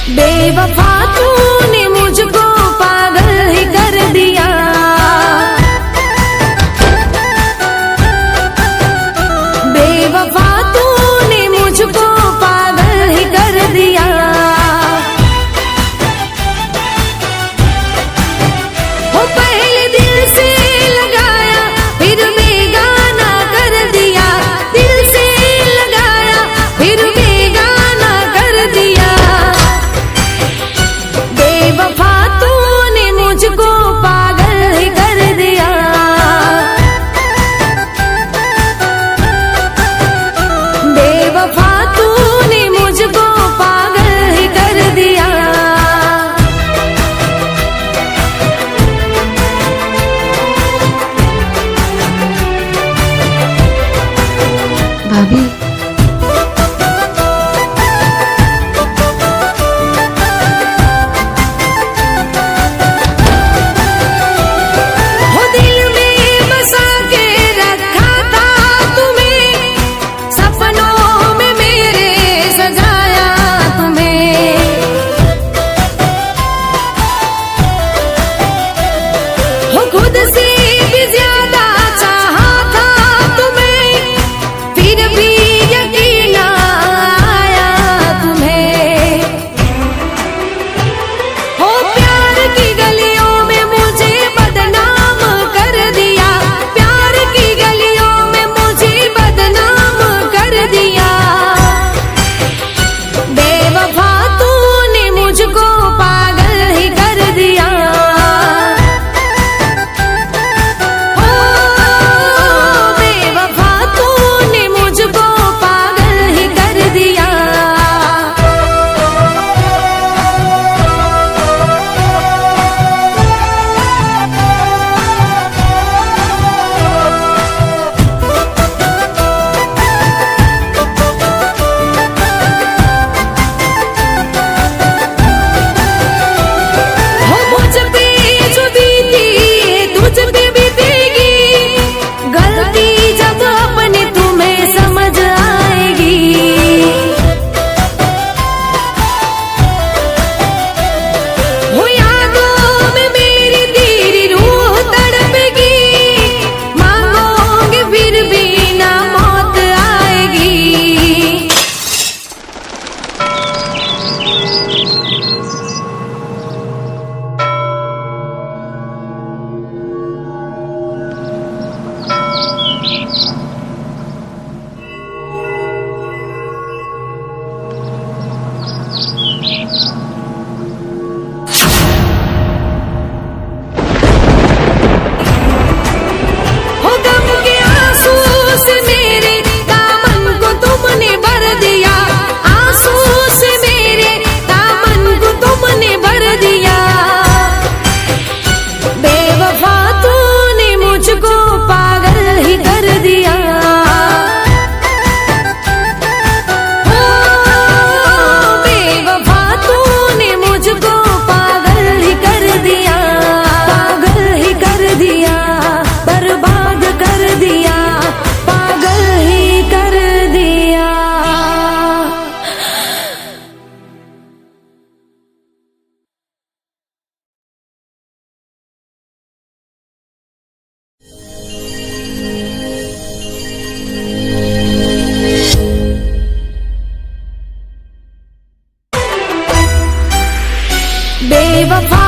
बेवफा तूने मुझको पागल ही कर दिया। बेवफा तूने मुझको पागल ही कर दिया। वो पहले दिल से लगाया फिर बेगाना कर दिया। दिल से लगाया फिर बेगाना कर दिया। बेवफा तूने मुझको पागल ही कर दिया। बेवफा तूने मुझको पागल ही कर दिया। भाभी वो दिल में बसा के रखा था तुम्हें, सपनों में मेरे सजाया तुम्हें। वो खुद से भी ज्यादा चाहा था तुम्हें, फिर भी यकीन आया तुम्हें। हो प्यार की गलियों में मुझे बदनाम कर दिया। प्यार की गलियों में मुझे बदनाम कर दिया। बेवफा तूने मुझको पागल ही कर दिया। ओ बेवफा तूने मुझको पागल ही कर दिया। हो मुझ पे जो बीती तुझ पे बीतेगी। गलती जब अपनी तुम्हें समझ आएगी। हो यादों में मेरी तेरी रूह तड़पेगी। मांगोगे फिर भी ना मौत आएगी। हो गम के आंसू से मेरे दामन को तुमने भर दिया। आंसू से मेरे दामन को तुमने भर दिया। बेवफा तूने मुझको पागल ही कर दिया। ओ बेवफा तूने मुझको पागल ही कर दिया। पागल ही कर दिया, बर्बाद कर दिया, पागल ही कर दिया। बेवफा